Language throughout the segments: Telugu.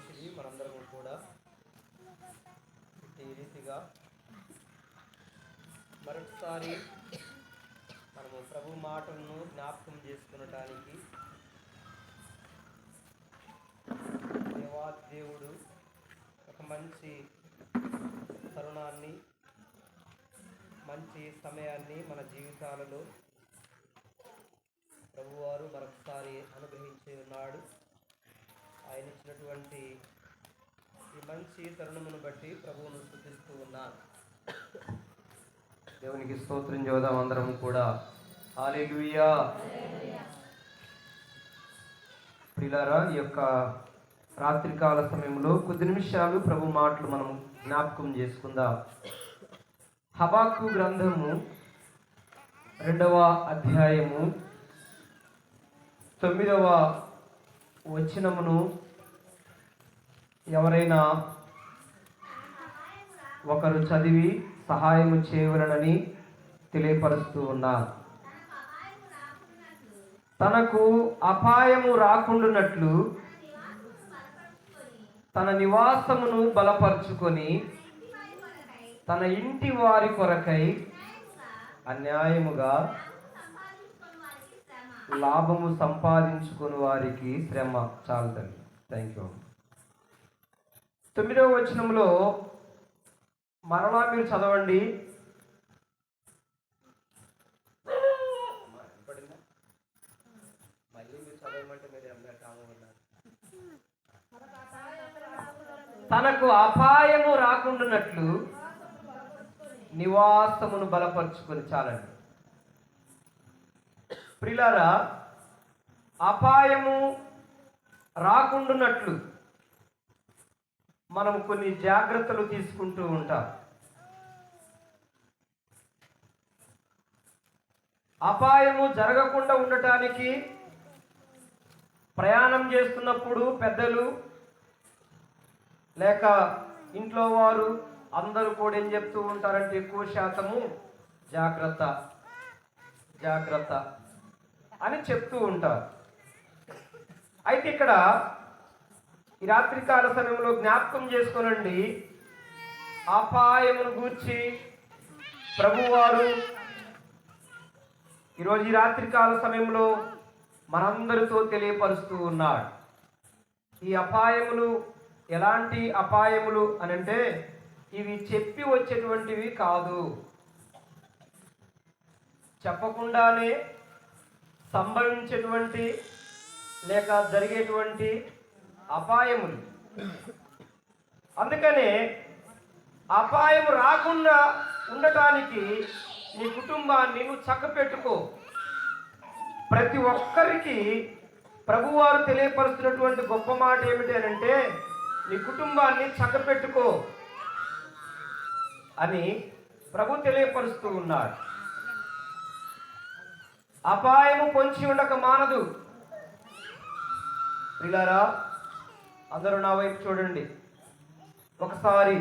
మంచిది. మనందరం కూడా ఈ రీతిగా మరొకసారి మనము ప్రభు మాటలను జ్ఞాపకం చేసుకునటానికి దేవుడు ఒక మంచి తరుణాన్ని, మంచి సమయాన్ని మన జీవితాలలో ప్రభువారు మరొకసారి అనుగ్రహించి ఉన్నాడు. ఆయన ఇచ్చినటువంటి ఈ మంచి తరుణమును బట్టి ప్రభువును స్తుతిస్తూ ఉన్నాను. దేవునికి స్తోత్రం చేద్దాం అందరం కూడా. హల్లెలూయా. ప్రియులారా, ఈ యొక్క రాత్రికాల సమయంలో కొద్ది నిమిషాలు ప్రభు మాటలు మనం జ్ఞాపకం చేసుకుందాం. హబక్కూ గ్రంథము 2వ అధ్యాయము 9వ వచనమును ఎవరైనా ఒకరు చదివి సహాయము చేయవలనని తెలియపరుస్తూ ఉన్నారు. తనకు అపాయము రాకుండానట్లు తన నివాసమును బలపరుచుకొని తన ఇంటి వారి కొరకై అన్యాయముగా లాభము సంపాదించుకుని వారికి శ్రమ. చాలు తల్లి, థ్యాంక్ యూ. 9వ వచనంలో మరలా మీరు చదవండి. మళ్ళీ మీరు చదవమంటే మీరు అందరూ కామన్నారు. తనకు అపాయము రాకుండానట్లు నివాసమును బలపరుచుకొని. చాలండి ప్రియులారా, అపాయము రాకుండానట్లు మనం కొన్ని జాగ్రత్తలు తీసుకుంటూ ఉంటాం. అపాయము జరగకుండా ఉండటానికి ప్రయాణం చేస్తున్నప్పుడు పెద్దలు లేక ఇంట్లో వారు అందరూ కూడా ఏం చెప్తూ ఉంటారంటే, ఎక్కువ శాతము జాగ్రత్త జాగ్రత్త అని చెప్తూ ఉంటారు. అయితే ఇక్కడ ఈ రాత్రికాల సమయంలో జ్ఞాపకం చేసుకోనండి, అపాయమును గూర్చి ప్రభువారు ఈరోజు ఈ రాత్రికాల సమయంలో మనందరితో తెలియపరుస్తూ ఉన్నాడు. ఈ అపాయములు ఎలాంటి అపాయములు అనంటే, ఇవి చెప్పి వచ్చేటువంటివి కాదు, చెప్పకుండానే సంభవించేటువంటి లేక జరిగేటువంటి అపాయములు. అందుకనే అపాయము రాకుండా ఉండటానికి నీ కుటుంబాన్ని నువ్వు చక్కపెట్టుకో. ప్రతి ఒక్కరికి ప్రభువారు తెలియపరుస్తున్నటువంటి గొప్ప మాట ఏమిటి అనంటే, నీ కుటుంబాన్ని చక్కపెట్టుకో అని ప్రభు తెలియపరుస్తూ ఉన్నాడు. అపాయము పొంచి ఉండక మానదు. ప్రియులారా, అందరూ నా వైపు చూడండి. ఒకసారి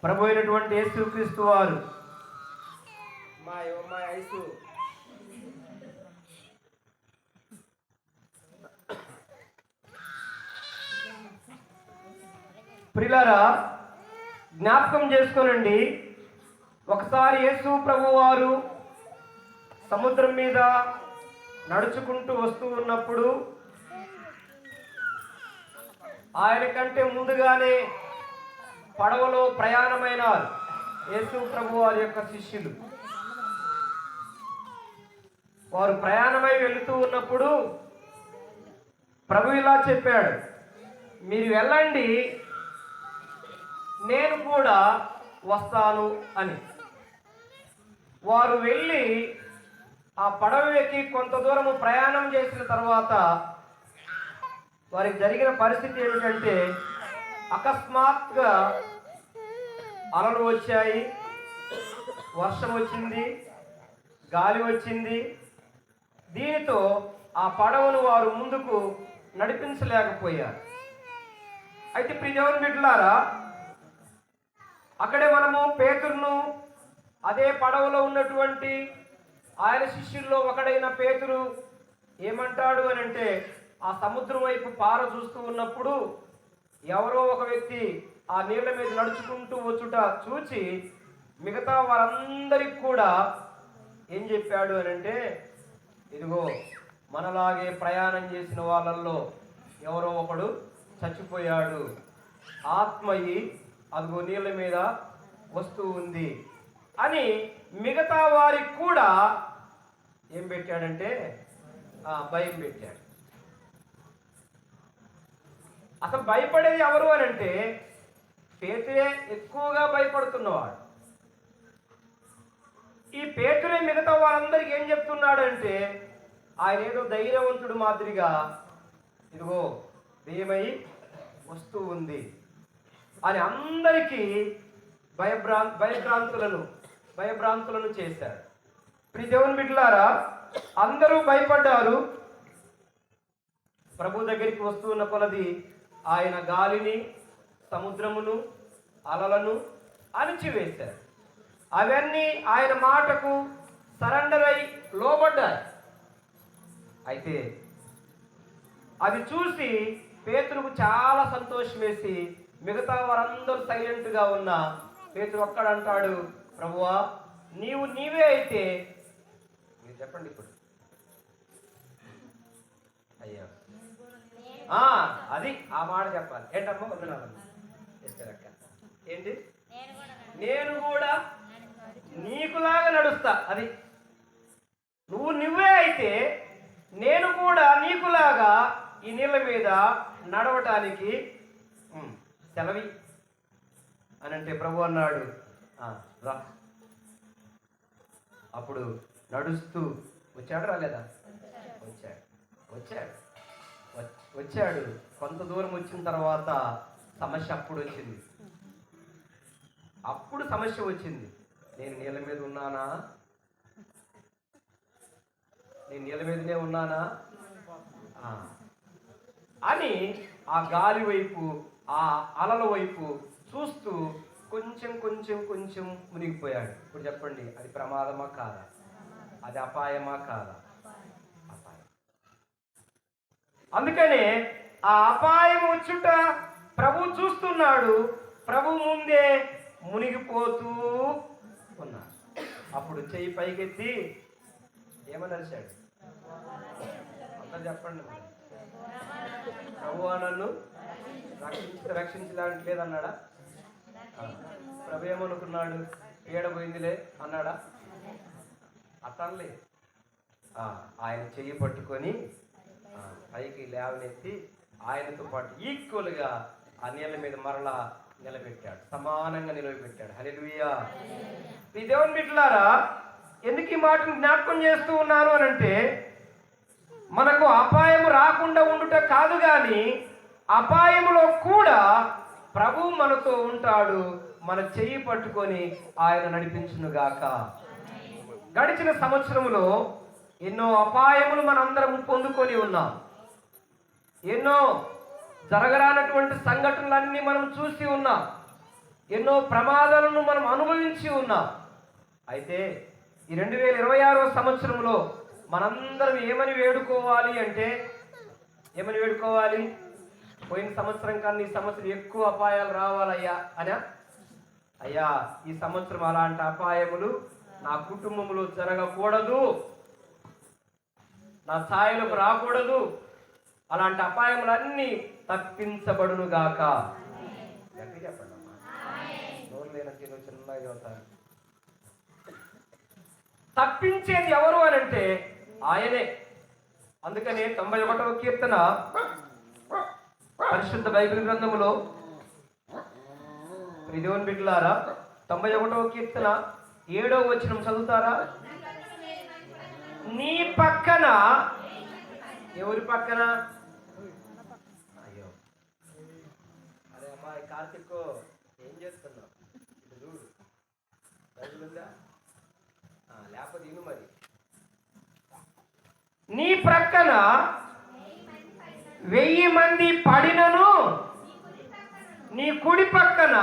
ప్రభు అయినటువంటి యేసుక్రీస్తు వారు మా ఐసు ప్రియులారా, జ్ఞాపకం చేసుకోనండి. ఒకసారి యేసు ప్రభు వారు సముద్రం మీద నడుచుకుంటూ వస్తూ ఉన్నప్పుడు ఆయన కంటే ముందుగానే పడవలో ప్రయాణమైనారు యేసు ప్రభు వారి యొక్క శిష్యులు. వారు ప్రయాణమై వెళుతూ ఉన్నప్పుడు ప్రభు ఇలా చెప్పాడు, మీరు వెళ్ళండి, నేను కూడా వస్తాను అని. వారు వెళ్ళి ఆ పడవ ఎక్కి కొంత దూరము ప్రయాణం చేసిన తర్వాత వారికి జరిగిన పరిస్థితి ఏమిటంటే, అకస్మాత్తుగా అలలు వచ్చాయి, వర్షం వచ్చింది, గాలి వచ్చింది. దీనితో ఆ పడవను వారు ముందుకు నడిపించలేకపోయారు. అయితే ప్రియ దేవుని బిడ్డలారా, అక్కడే మనము పేతురును, అదే పడవలో ఉన్నటువంటి ఆయన శిష్యుల్లో ఒకడైన పేతురు ఏమంటాడు అని అంటే, ఆ సముద్రం వైపు పార చూస్తూ ఉన్నప్పుడు ఎవరో ఒక వ్యక్తి ఆ నీళ్ల మీద నడుచుకుంటూ వచ్చుట చూచి మిగతా వారందరికి కూడా ఏం చెప్పాడు అని అంటే, ఇదిగో మనలాగే ప్రయాణం చేసిన వాళ్ళల్లో ఎవరో ఒకడు చచ్చిపోయాడు, ఆత్మయి అదిగో నీళ్ళ మీద వస్తూ ఉంది అని మిగతా వారికి కూడా ఏం పెట్టాడంటే భయం పెట్టాడు. అసలు భయపడేది ఎవరు అని అంటే పేతురే ఎక్కువగా భయపడుతున్నవాడు. ఈ పేతురే మిగతా వారందరికీ ఏం చెప్తున్నాడు అంటే, ఆయన ఏదో ధైర్యవంతుడు మాదిరిగా ఇదిగో దెయ్యమై వస్తూ ఉంది అని అందరికీ భయభ్రాంతులను చేశాడు. ప్రియ దేవుని బిడ్డలారా, అందరూ భయపడ్డారు. ప్రభు దగ్గరికి వస్తున్న కొలది ఆయన గాలిని, సముద్రమును, అలలను అణిచివేశారు. అవన్నీ ఆయన మాటకు సరెండర్ అయి లోబడ్డాయి. అయితే అది చూసి పేతురుకు చాలా సంతోషం వేసి మిగతా వారందరూ సైలెంట్గా ఉన్న పేతురు ఒక్కడంటాడు, ప్రభువా నీవే అయితే మీరు చెప్పండి ఇప్పుడు. అయ్యా అది ఆ మాట చెప్పాలి. ఏంటమ్మా వందనాలమ్మ ఇస్తారక్క. ఏంటి? నేను కూడా నీకులాగా నడుస్తా. అది నువ్వే అయితే నేను కూడా నీకులాగా ఈ నీళ్ళ మీద నడవటానికి సెలవి అని అంటే ప్రభు అన్నాడు, రా. అప్పుడు నడుస్తూ వచ్చాడు. రాలేదా? వచ్చాడు. కొంత దూరం వచ్చిన తర్వాత సమస్య అప్పుడు సమస్య వచ్చింది. నేను నీళ్ళ మీద ఉన్నానా? నేను నీళ్ళ మీదనే ఉన్నానా అని ఆ గాలి వైపు, ఆ అలల వైపు చూస్తూ కొంచెం మునిగిపోయాడు. ఇప్పుడు చెప్పండి, అది ప్రమాదమా కాదా? అది అపాయమా కాదా? అపాయం. అందుకనే ఆ అపాయం వచ్చుట ప్రభు చూస్తున్నాడు. ప్రభు ముందే మునిగిపోతూ ఉన్నాడు. అప్పుడు చెయ్యి పైకెత్తి ఏమని అరిచాడు? అంతా చెప్పండి. ప్రభువా నన్ను రక్షించడానికి లేదన్నాడా? ప్రభు ఏమనుకున్నాడు? పీడ పోయిందిలే అన్నాడా? అతనులే ఆయన చెయ్యి పట్టుకొని పైకి లేవనెత్తి ఆయనతో పాటు ఈక్వల్గా ఆ నీళ్ళ మీద మరలా నిలబెట్టాడు, సమానంగా నిలబెట్టాడు. హల్లెలూయా. ఈ దేవుని బిడ్డలారా, ఎందుకు ఈ మాటను జ్ఞాపకం చేస్తూ ఉన్నాను అని అంటే, మనకు అపాయం రాకుండా ఉండుట కాదు, కానీ అపాయములో కూడా ప్రభు మనతో ఉంటాడు. మన చెయ్యి పట్టుకొని ఆయన నడిపించునుగాక. గడిచిన సంవత్సరంలో ఎన్నో అపాయములు మనందరం పొందుకొని ఉన్నాం. ఎన్నో జరగరానటువంటి సంఘటనలన్నీ మనం చూసి ఉన్నాం. ఎన్నో ప్రమాదాలను మనం అనుభవించి ఉన్నాం. అయితే ఈ 2026వ సంవత్సరంలో మనందరం ఏమని వేడుకోవాలి అంటే, ఏమని వేడుకోవాలి? పోయిన సంవత్సరం కన్నా ఈ సంవత్సరం ఎక్కువ అపాయాలు రావాలయ్యా అని. అయ్యా, ఈ సంవత్సరం అలాంటి అపాయములు నా కుటుంబంలో జరగకూడదు, నా ఛాయలకు రాకూడదు, అలాంటి అపాయములన్నీ తప్పించబడునుగాక. చెప్పండి అమ్మా. నోరు లేనట్టు చిన్నగా చదువుతాను. తప్పించేది ఎవరు అని అంటే ఆయనే. అందుకనే 91వ కీర్తన పరిశుద్ధ బైబిల్ గ్రంథములో, దేవుని బిడ్డలారా, 91వ కీర్తన 7వ వచనం చదువుతారా? నీ పక్కన, ఎవరి పక్కన? అయ్యో, అరే అమ్మాయి కార్తిక్, ఏం చేస్తున్నావు? చూడు, బైబిల్ ఉందా? లేకపోతే ఇను మరి. నీ ప్రక్కన 1000 మంది పడినను, నీ కుడి పక్కన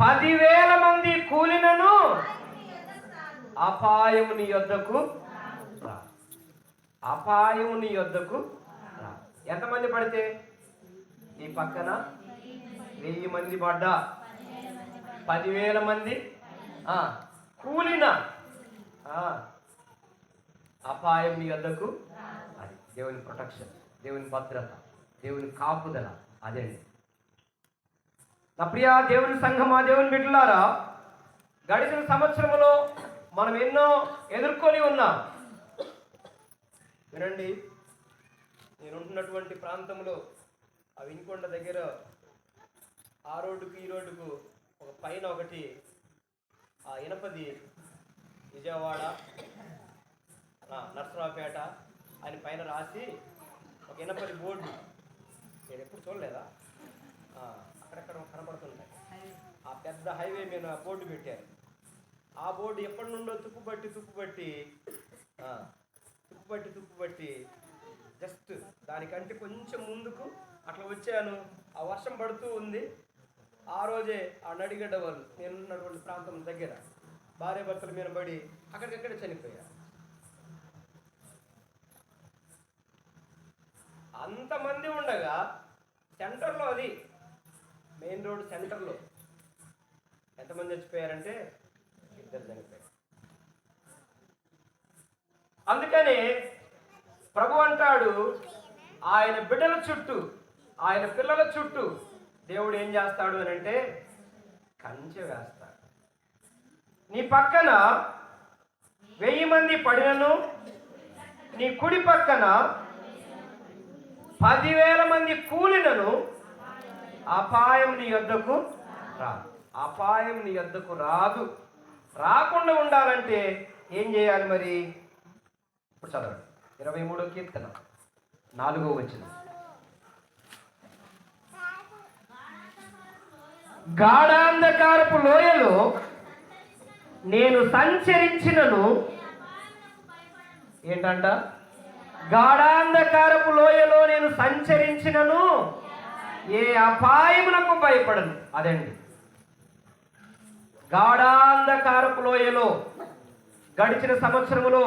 10,000 మంది కూలినను అపాయము నీ యొద్దకు రా. అపాయము నీ యొద్దకు రా. ఎంతమంది పడితే? నీ పక్కన 1000 మంది పడ్డా, 10,000 మంది కూలిన అపాయం నీ వద్దకు. అది దేవుని ప్రొటెక్షన్, దేవుని భద్రత, దేవుని కాపుదల. అదండి నా ప్రియ దేవుని సంఘమా, దేవుని బిడ్డలారా, గడిచిన సంవత్సరంలో మనం ఎన్నో ఎదుర్కొని ఉన్నాం. వినండి, నేను ఉంటున్నటువంటి ప్రాంతంలో ఆ వినుకొండ దగ్గర ఆ రోడ్డుకు ఈ రోడ్డుకు ఒక పైన ఒకటి ఆ ఇనపది విజయవాడ నర్సరావుపేట అని పైన రాసి ఒక ఇనపది బోర్డు, నేను ఎప్పుడు చూడలేదా, అక్కడెక్కడ కనపడుతుంటాయి. ఆ పెద్ద హైవే మీద బోర్డు పెట్టారు. ఆ బోర్డు ఎప్పటి నుండో తుప్పుబట్టి జస్ట్ దానికంటే కొంచెం ముందుకు అట్లా వచ్చాను. ఆ వర్షం పడుతూ ఉంది. ఆ రోజే ఆ నడిగడ్డ వాళ్ళు, నేనున్నటువంటి ప్రాంతం దగ్గర భార్య భర్తల మీద పడి అక్కడికక్కడే చనిపోయారు. అంతమంది ఉండగా సెంటర్లో, అది మెయిన్ రోడ్ సెంటర్లో ఎంతమంది చచ్చిపోయారంటే 2 చనిపోయారు. అందుకని ప్రభు అంటాడు, ఆయన బిడ్డల చుట్టూ, ఆయన పిల్లల చుట్టూ దేవుడు ఏం చేస్తాడు అని అంటే కంచె వేస్తాడు. నీ పక్కన 1000 మంది పడినను, నీ కుడి పక్కన 10,000 మంది కూలినను అపాయం నీ యొద్దకు రాదు. అపాయం నీ యొద్దకు రాదు. రాకుండా ఉండాలంటే ఏం చేయాలి మరి? ఇప్పుడు చదవండి 23వ కీర్తన 4వ వచనం. గాఢాంధకారపు లోయలో నేను సంచరించినను, ఏంటంట? గాఢాంధకారపు లోయలో నేను సంచరించినను ఏ అపాయమునకు భయపడను. అదండి, గాఢాంధకారపు లోయలో గడిచిన సంవత్సరములో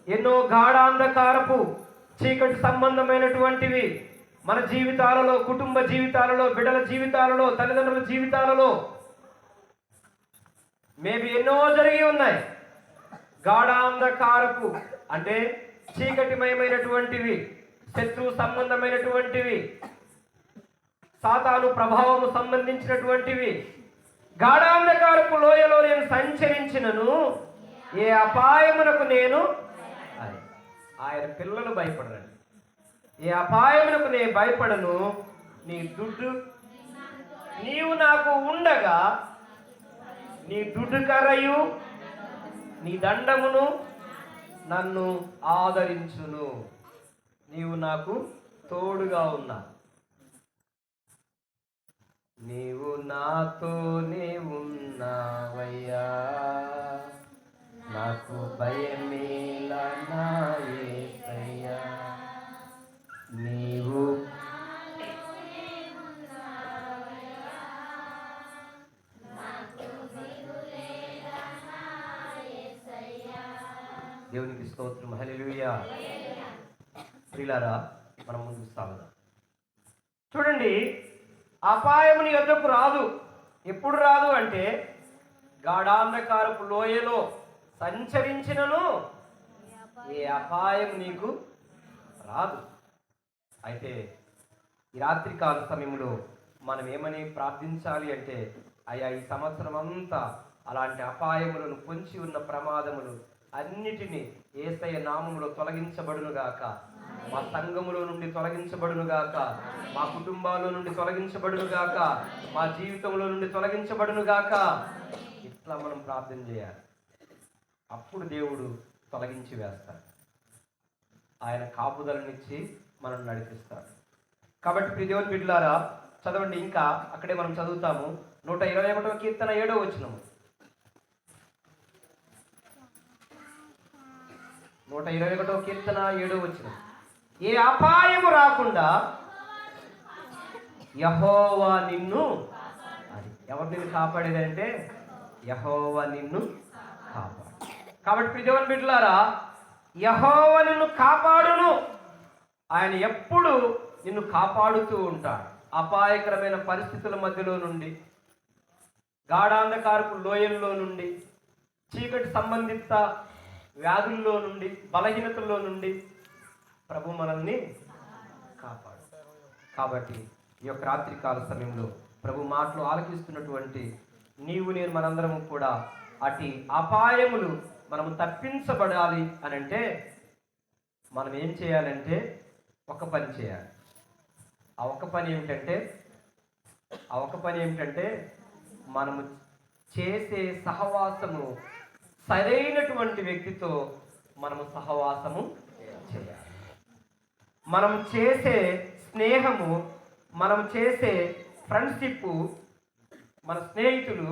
ఎన్నో గాఢాంధకారపు చీకటి సంబంధమైనటువంటివి మన జీవితాలలో, కుటుంబ జీవితాలలో, బిడ్డల జీవితాలలో, తల్లిదండ్రుల జీవితాలలో మేబీ ఎన్నో జరిగి ఉన్నాయి. గాఢాంధకారపు అంటే చీకటిమయమైనటువంటివి, శత్రు సంబంధమైనటువంటివి, సాతాను ప్రభావము సంబంధించినటువంటివి. గాఢాంధకారపు లోయలో నేను సంచరించినను ఏ అపాయమునకు నేను, ఆయన పిల్లలు భయపడరండి, ఏ అపాయమునకు నేను భయపడను. నీ దుడ్డు నీవు నాకు ఉండగా, నీ దుడ్డు కర్రయు నీ దండమును నన్ను ఆదరించును. నీవు నాకు తోడుగా ఉన్నా. నీవు నాతోనే ఉన్నావయ్యా, నాకు భయమేలా నా యేసయ్యా. నీవు దేవునికి స్తోత్రం, హల్లెలూయా. ప్రియులారా, మనం ముందుకు సాగుదాం. చూడండి, అపాయము నీ యొద్దకు రాదు. ఎప్పుడు రాదు అంటే గాఢాంధకారపు లోయలో సంచరించినను ఏ అపాయం నీకు రాదు. అయితే ఈ రాత్రికాల సమయంలో మనం ఏమని ప్రార్థించాలి అంటే, అయ్యా ఈ సంవత్సరం అంతా అలాంటి అపాయములను పొంచి ఉన్న ప్రమాదములు అన్నిటినీ యేసయ్య నామములో తొలగించబడునుగాక. మా సంఘములో నుండి తొలగించబడునుగాక, మా కుటుంబాల్లో నుండి తొలగించబడునుగాక, మా జీవితంలో నుండి తొలగించబడునుగాక. ఇట్లా మనం ప్రార్థన చేయాలి. అప్పుడు దేవుడు తొలగించి వేస్తాడు. ఆయన కాపుదలనిచ్చి మనం నడిపిస్తాడు. కాబట్టి ప్రియ దేవుని బిడ్డలారా, చదవండి. ఇంకా అక్కడే మనం చదువుతాము. 121వ కీర్తన 7వ వచనము. 121వ కీర్తన 7వ వచనం. ఏ అపాయము రాకుండా యెహోవా నిన్ను, అది ఎవరు నిన్ను కాపాడేదంటే యెహోవా నిన్ను కాపాడు. కాబట్టి ప్రియ దేవుని బిడ్డలారా, యెహోవా నిన్ను కాపాడును. ఆయన ఎప్పుడు నిన్ను కాపాడుతూ ఉంటాడు. అపాయకరమైన పరిస్థితుల మధ్యలో నుండి, గాఢాంధకారపు లోయల్లో నుండి, చీకటి సంబంధిత వ్యాధుల్లో నుండి, బలహీనతల్లో నుండి ప్రభు మనల్ని కాపాడు. కాబట్టి ఈ యొక్క రాత్రికాల సమయంలో ప్రభు మాటలు ఆలకిస్తున్నటువంటి నీవు నేను మనందరము కూడా అటు అపాయములు మనము తప్పించబడాలి అని అంటే మనం ఏం చేయాలంటే ఒక పని చేయాలి. ఆ ఒక పని ఏమిటంటే మనము చేసే సహవాసము సరైనటువంటి వ్యక్తితో మనము సహవాసము చేయాలి. మనం చేసే స్నేహము, మనం చేసే ఫ్రెండ్షిప్, మన స్నేహితులు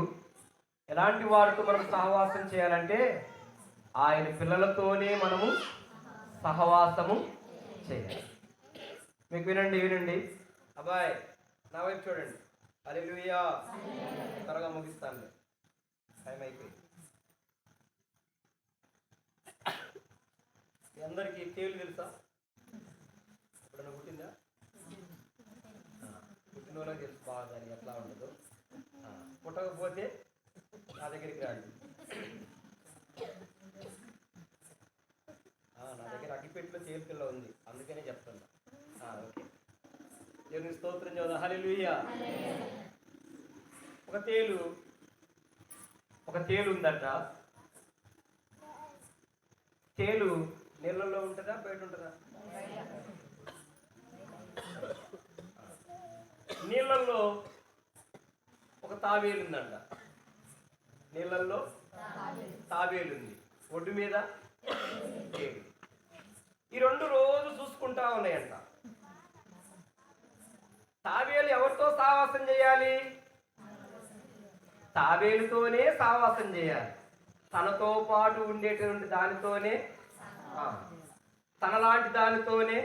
ఎలాంటి వారితో మనం సహవాసం చేయాలంటే ఆయన పిల్లలతోనే మనము సహవాసము చేయాలి. మీకు వినండి అబ్బాయి, నా వైపు చూడండి. హల్లెలూయా. త్వరగా ముగిస్తాను, టైం అయిపోయింది. మీ అందరికీ తేలు తెలుసా? ఎప్పుడన్నా పుట్టిందా? పుట్టిన వాళ్ళకి తెలుసు బాగా దాన్ని ఎట్లా ఉండదు. పుట్టకపోతే నా దగ్గరికి రండి. నా దగ్గర అగ్గిపెట్టిలో తేలు పిల్ల ఉంది, అందుకనే చెప్తున్నా. ఓకే, దేవుని స్తోత్రం చదువు. హల్లెలూయా. ఒక తేలు ఉందట. తేలు నీళ్ళల్లో ఉంటుందా బయట ఉంటుందా? నీళ్ళల్లో ఒక తాబేలు ఉందంట. నీళ్ళల్లో తాబేలు ఉంది, ఒడ్డు మీద తేలు. ఈ రెండు రోజు చూసుకుంటా ఉన్నాయంట. తాబేలు ఎవరితో సావాసం చేయాలి? తాబేలుతోనే సావాసం చేయాలి. తనతో పాటు ఉండేటువంటి దానితోనే, తనలాంటి దానితోనే,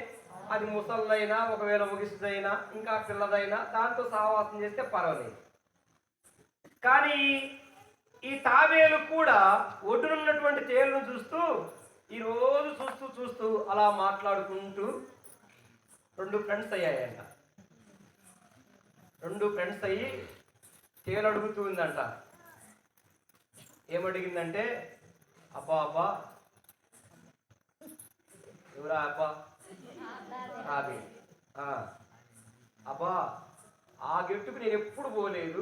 అది ముసలిదైనా, ఒకవేళ ముగిసిదైనా, ఇంకా పిల్లదైనా దాంతో సహవాసం చేస్తే పర్వాలేదు. కానీ ఈ తాబేలు కూడా ఒడ్డునున్నటువంటి తేలును చూస్తూ ఈరోజు చూస్తూ అలా మాట్లాడుకుంటూ రెండు ఫ్రెండ్స్ అయ్యాయంట. రెండు ఫ్రెండ్స్ అయ్యి తేలు అడుగుతూ ఉందంట. ఏమడిగిందంటే, అబ్బా ఎవరా అబ్బా? తాబేలు. అబ్బా, ఆ గెట్టుకు నేను ఎప్పుడు పోలేదు,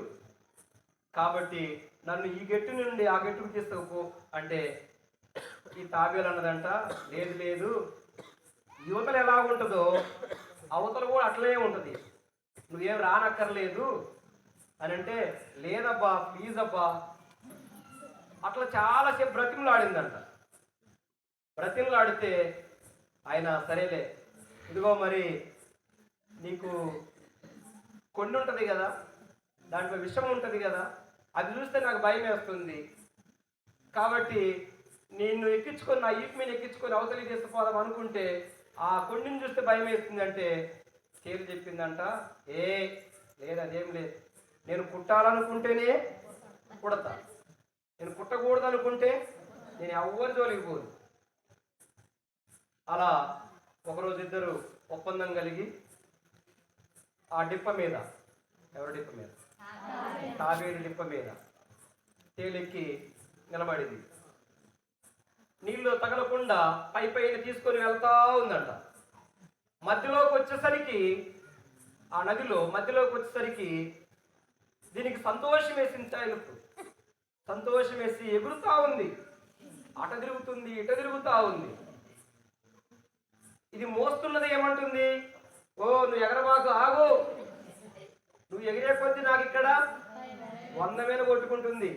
కాబట్టి నన్ను ఈ గెట్టు నుండి ఆ గెట్టుకు తీసుకుపో అంటే ఈ తాబేలు అన్నదంట, లేదు, యువతలు ఎలా ఉంటుందో అవతల కూడా అట్లనే ఉంటుంది, నువ్వేం రానక్కర్లేదు అని అంటే, లేదబ్బా ప్లీజ్ అబ్బా. అట్లా చాలాసేపు బ్రతిమలాడిందంట. బ్రతిమలాడితే ఆయన సరేలే, ఇదిగో మరి నీకు కొండ ఉంటుంది కదా, దాంట్లో విషం ఉంటుంది కదా, అది చూస్తే నాకు భయం వేస్తుంది, కాబట్టి నిన్ను ఎక్కించుకొని నా ఈపు మీద ఎక్కించుకొని అవతలికి తీసుకుపోదాం అనుకుంటే ఆ కొండని చూస్తే భయం వేస్తుంది అంటే తేలు చెప్పిందంట, లేదు అదేం లేదు, నేను పుట్టాలనుకుంటేనే పుడతా, నేను పుట్టకూడదు అనుకుంటే నేను ఎవ్వరి జోలికి పోదు. అలా ఒకరోజు ఇద్దరు ఒప్పందం కలిగి ఆ డిప్ప మీద, ఎవరి డిప్ప మీద? తాబేలు డిప్ప మీద తేలెక్కి నిలబడింది. నీళ్ళు తగలకుండా పైన తీసుకొని వెళ్తా ఉందంట. మధ్యలోకి వచ్చేసరికి, ఆ నదిలో మధ్యలోకి వచ్చేసరికి దీనికి సంతోషం వేసింది. తేలుకు సంతోషం వేసి ఎగురుతా ఉంది, అట తిరుగుతుంది, ఇట తిరుగుతా ఉంది. ఇది మోస్తున్నది ఏమంటుంది, నువ్వు ఎగరబాకు, ఆగు, నువ్వు ఎగిరే కొద్దీ నాకు ఇక్కడ 100 మీద కొట్టుకుంటుంది.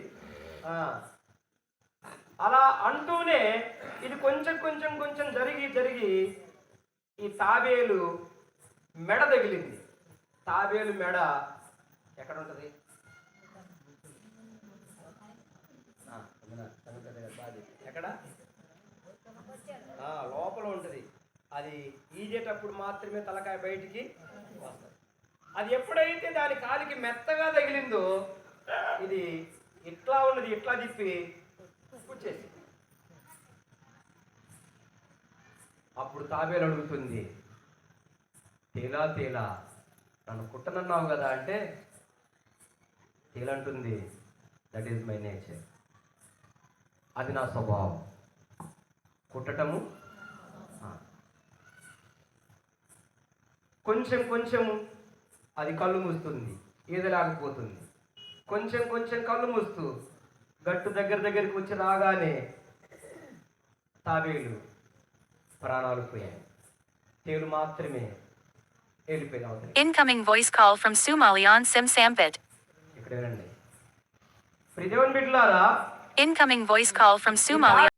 అలా అంటూనే ఇది కొంచెం జరిగి ఈ తాబేలు మెడ తగిలింది. తాబేలు మెడ ఎక్కడ ఉంటుంది? ఎక్కడ? లోపల ఉంటుంది. అది ఈజేటప్పుడు మాత్రమే తలకాయ బయటికి వస్తుంది. అది ఎప్పుడైతే దాని కాలికి మెత్తగా తగిలిందో ఇది ఇట్లా ఉన్నది, ఇట్లా తిప్పి పుచ్చేసి, అప్పుడు తాబేలు అడుగుతుంది, తేలా నన్ను కుట్టనన్నావు కదా అంటే తేలంటుంది, దట్ ఈజ్ మై నేచర్, అది నా స్వభావం, కుట్టటము. కొంచెం కొంచెము అది కళ్ళు మూస్తుంది, ఈదలాగిపోతుంది. కొంచెం కొంచెం కళ్ళు మూస్తూ గట్టు దగ్గరికి వచ్చి రాగానే తాబేలు ప్రాణాలు పోయాయి, తేలు మాత్రమే వెళ్ళిపోయిన. Incoming voice call from Sumali on Sim Sampit. ఇక్కడ వినండి, ప్రియ దేవుని బిడ్డలారా, Incoming voice call from Sumali